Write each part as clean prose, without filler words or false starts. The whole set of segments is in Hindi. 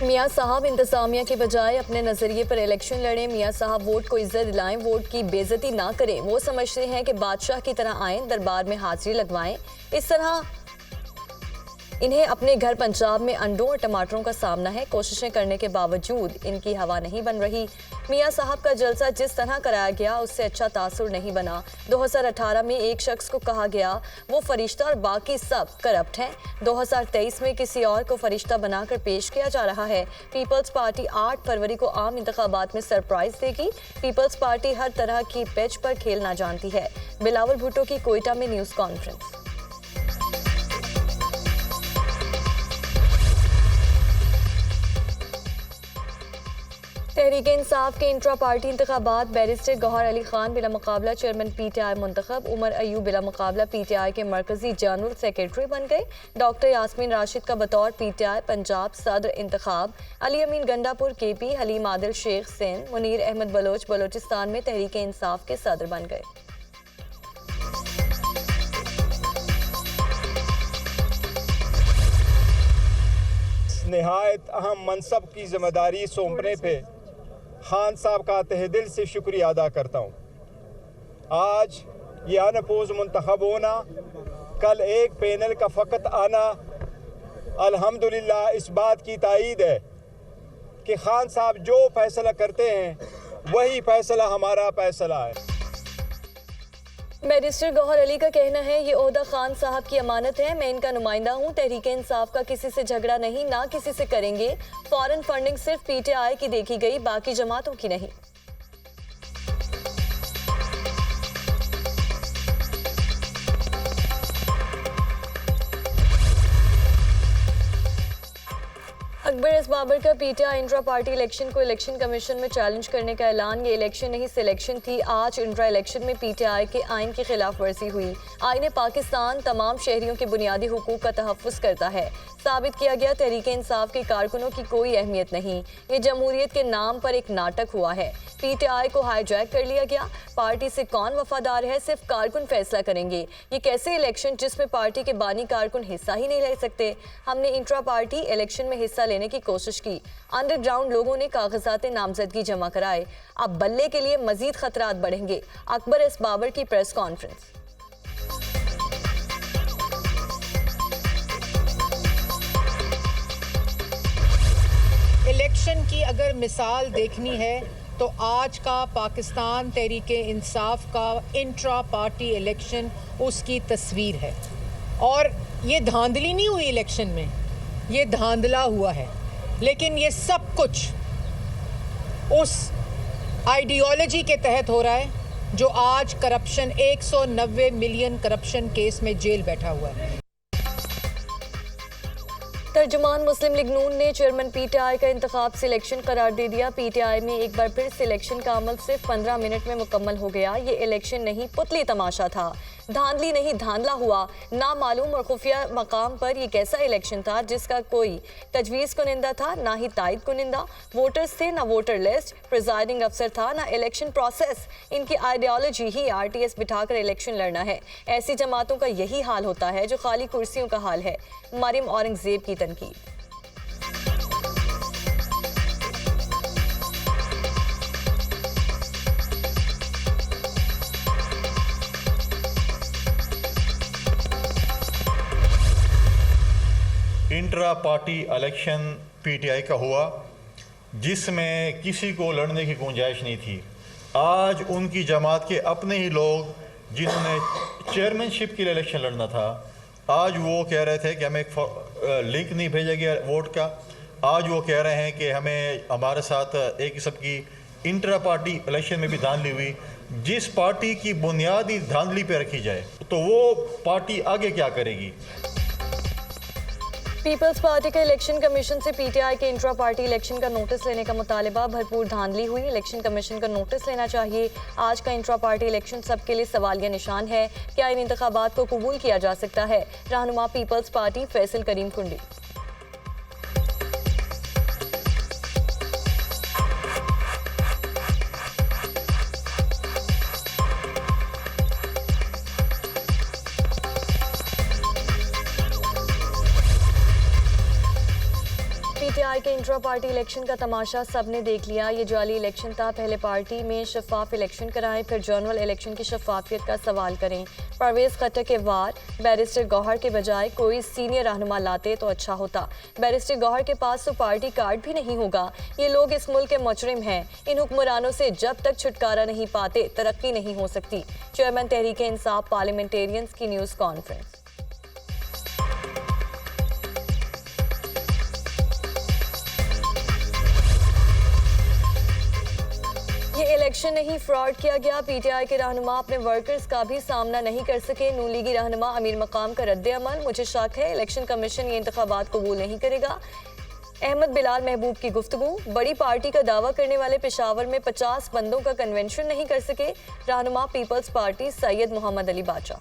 मियाँ साहब इंतजामिया के बजाय अपने नजरिए पर इलेक्शन लड़ें। मियाँ साहब वोट को इज्जत दिलाएं, वोट की बेइज्जती ना करें। वो समझते हैं कि बादशाह की तरह आएं, दरबार में हाजिरी लगवाएं। इस तरह इन्हें अपने घर पंजाब में अंडों और टमाटरों का सामना है। कोशिशें करने के बावजूद इनकी हवा नहीं बन रही। मियाँ साहब का जलसा जिस तरह कराया गया उससे अच्छा तासुर नहीं बना। 2018 में एक शख्स को कहा गया वो फरिश्ता और बाकी सब करप्ट हैं। 2023 में किसी और को फरिश्ता बनाकर पेश किया जा रहा है। पीपल्स पार्टी 8 फरवरी को आम इंतखाबात में सरप्राइज देगी। पीपल्स पार्टी हर तरह की पिच पर खेलना जानती है। बिलावल भुट्टो की कोयटा में न्यूज़ कॉन्फ्रेंस। तहरीक इंसाफ के इंट्रा पार्टी इंतखाबात। बैरिस्टर गौहर अली खान बिला मुकाबला चेयरमैन PTI मुंतखब। उमर अयूब बिला मुकाबला PTI के मरकजी जनरल सेक्रेटरी बन गए। डॉक्टर यास्मीन राशिद का बतौर PTI पंजाब सदर इंतखाब। अली अमीन गंडापुर KP, हलीम आदिल शेख सिंध, मुनीर अहमद बलोच बलोचिस्तान में तहरीक इंसाफ के सदर बन गए। निहायत अहम मनसब की जिम्मेदारी सौंपने पे खान साहब का तहे दिल से शुक्रिया अदा करता हूँ। आज ये अनपोज मुंतखब होना, कल एक पैनल का फ़कत आना, अल्हम्दुलिल्लाह इस बात की तायीद है कि खान साहब जो फैसला करते हैं वही फैसला हमारा फैसला है। बैरिस्टर गौहर अली का कहना है ये ओहदा खान साहब की अमानत है, मैं इनका नुमाइंदा हूँ। तहरीक इंसाफ का किसी से झगड़ा नहीं, ना किसी से करेंगे। फॉरेन फंडिंग सिर्फ PTI की देखी गई, बाकी जमातों की नहीं। अकबर एस बाबर का PTI इंट्रा पार्टी इलेक्शन को इलेक्शन कमीशन में चैलेंज करने का ऐलान। ये इलेक्शन नहीं सिलेक्शन थी। आज इंट्रा इलेक्शन में PTI के आइन की खिलाफ वर्जी हुई। आइन पाकिस्तान तमाम शहरियों के बुनियादी हुकूक का तहफ़्फ़ुज़ करता है। साबित किया गया तहरीक इंसाफ के कारकुनों की कोई अहमियत नहीं। ये जमहूरियत के नाम पर एक नाटक हुआ है। PTI को हाईजैक कर लिया गया। पार्टी से कौन वफादार है सिर्फ कारकुन फैसला करेंगे। ये कैसे इलेक्शन जिसमें पार्टी के बानी कारकुन हिस्सा ही नहीं ले सकते। हमने इंट्रा पार्टी इलेक्शन में हिस्सा लेने की कोशिश की। अंडरग्राउंड लोगों ने कागजात नामजदगी जमा कराए। अब बल्ले के लिए मजीद खतरात बढ़ेंगे। अकबर एस बाबर की प्रेस कॉन्फ्रेंस। इलेक्शन की अगर मिसाल देखनी है तो आज का पाकिस्तान तहरीके इंसाफ का इंट्रा पार्टी इलेक्शन उसकी तस्वीर है। और ये धांधली नहीं हुई इलेक्शन में, ये धांधला हुआ है। लेकिन ये सब कुछ उस आइडियोलॉजी के तहत हो रहा है जो आज करप्शन 190 मिलियन करप्शन केस में जेल बैठा हुआ है। तर्जुमान मुस्लिम लीग नून ने चेयरमैन PTI का इंतखाब सिलेक्शन करार दे दिया। PTI में एक बार फिर सिलेक्शन का अमल सिर्फ 15 मिनट में मुकम्मल हो गया। ये इलेक्शन नहीं पुतली तमाशा था। धांधली नहीं धांधला हुआ। नामालूम और खुफिया मकाम पर यह कैसा इलेक्शन था जिसका कोई तजवीज़ कुनिंदा था, ना ही तायद कुनिंदा। वोटर्स थे ना वोटर लिस्ट, प्रिजाइडिंग अफसर था ना इलेक्शन प्रोसेस। इनकी आइडियोलॉजी ही RTS बिठाकर इलेक्शन लड़ना है। ऐसी जमातों का यही हाल होता है जो खाली कुर्सियों का हाल है। मरियम औरंगजेब की तनकीद। इंट्रा पार्टी इलेक्शन PTI का हुआ जिसमें किसी को लड़ने की गुंजाइश नहीं थी। आज उनकी जमात के अपने ही लोग जिन्होंने चेयरमैनशिप के लिए इलेक्शन लड़ना था, आज वो कह रहे थे कि हमें एक लिंक नहीं भेजा गया वोट का। आज वो कह रहे हैं कि हमें हमारे साथ एक किस्म की इंट्रा पार्टी इलेक्शन में भी धांधली हुई। जिस पार्टी की बुनियादी धांधली पे रखी जाए तो वो पार्टी आगे क्या करेगी। पीपल्स पार्टी के इलेक्शन कमीशन से PTI के इंट्रा पार्टी इलेक्शन का नोटिस लेने का मुतालिबा। भरपूर धांधली हुई। इलेक्शन कमीशन का नोटिस लेना चाहिए। आज का इंट्रा पार्टी इलेक्शन सबके लिए सवालिया निशान है। क्या इन इंतखाबात को कबूल किया जा सकता है। रहनुमा पीपल्स पार्टी फैसल करीम कुंडी। PTI पीटीआई के इंट्रा पार्टी इलेक्शन का तमाशा सबने देख लिया। ये जाली इलेक्शन था। पहले पार्टी में शफाफ इलेक्शन कराएं, फिर जनरल इलेक्शन की शफाफियत का सवाल करें। परवेज खट्टर के वार बैरिस्टर गौहर के बजाय कोई सीनियर रहनुमा लाते तो अच्छा होता। बैरिस्टर गौहर के पास तो पार्टी कार्ड भी नहीं होगा। ये लोग इस मुल्क के मुजरिम हैं। इन हुक्मरानों से जब तक छुटकारा नहीं पाते तरक्की नहीं हो सकती। चेयरमैन तहरीक इंसाफ पार्लियामेंटेरियंस की न्यूज़ कॉन्फ्रेंस। ये इलेक्शन नहीं, फ्रॉड किया गया। पीटीआई के रहनुमा अपने वर्कर्स का भी सामना नहीं कर सके। नून लीगी रहनुमा अमीर मकाम का रद्द अमल। मुझे शक है इलेक्शन कमीशन ये इंतखाबात कबूल नहीं करेगा। अहमद बिलाल महबूब की गुफ्तगू। बड़ी पार्टी का दावा करने वाले पेशावर में 50 बंदों का कन्वेंशन नहीं कर सके। रहनुमा पीपल्स पार्टी सैयद मोहम्मद अली बाचा।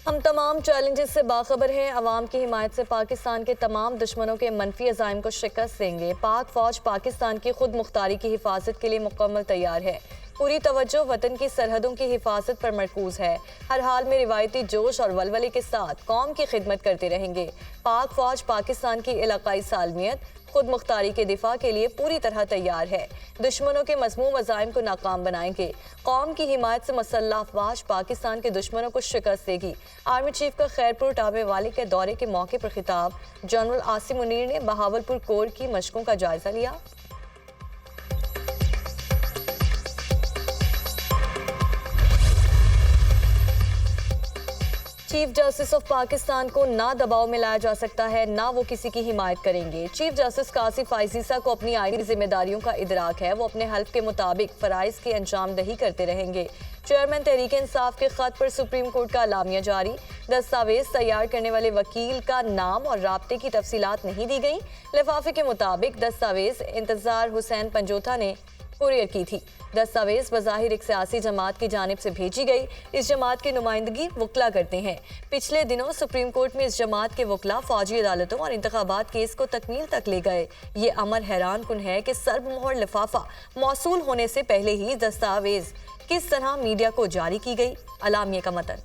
हम तमाम चैलेंजेस से बाखबर हैं। अवाम की हिमायत से पाकिस्तान के तमाम दुश्मनों के मनफी अज़ाइम को शिकस्त देंगे। पाक फौज पाकिस्तान की खुद मुख्तारी की हिफाजत के लिए मुकम्मल तैयार है। पूरी तवज्जो वतन की सरहदों की हिफाजत पर मरकूज है। हर हाल में रिवायती जोश और वलवले के साथ कौम की खिदमत करते रहेंगे। पाक फौज पाकिस्तान की इलाकाई सालमियत खुद मुख्तारी के दिफा के लिए पूरी तरह तैयार है। दुश्मनों के मज़मूम अज़ाइम को नाकाम बनाएंगे। कौम की हिमायत से मुसल्लह अफवाज पाकिस्तान के दुश्मनों को शिकस्त देगी। आर्मी चीफ का खैरपुर टाबे वाली के दौरे के मौके पर खिताब। जनरल आसिम मुनीर ने बहावलपुर कोर की मशकों का जायजा लिया। चीफ जस्टिस ऑफ पाकिस्तान को ना दबाव में लाया जा सकता है, ना वो किसी की हिमायत करेंगे। चीफ जस्टिस कासिफ आइजीसा को अपनी आईनी जिम्मेदारियों का इदराक है। वो अपने हल्फ के मुताबिक फराइज की अंजाम दही करते रहेंगे। चेयरमैन तहरीक इंसाफ के खत पर सुप्रीम कोर्ट का अलामिया जारी। दस्तावेज तैयार करने वाले वकील का नाम और राब्ते की तफसीलात नहीं दी गई। लिफाफे के मुताबिक दस्तावेज इंतजार हुसैन पंजोथा ने कुरियर की थी। दस्तावेज बज़ाहिर एक सियासी जमात की जानिब से भेजी गई। इस जमात की नुमाइंदगी वकला करते हैं। पिछले दिनों सुप्रीम कोर्ट में इस जमात के वकला फौजी अदालतों और इंतखाबात केस को तकमील तक ले गए। ये अमर हैरान कुन है कि सर्वमोहर लिफाफा मौसूल होने से पहले ही दस्तावेज किस तरह मीडिया को जारी की गई। अलामिया का मतन।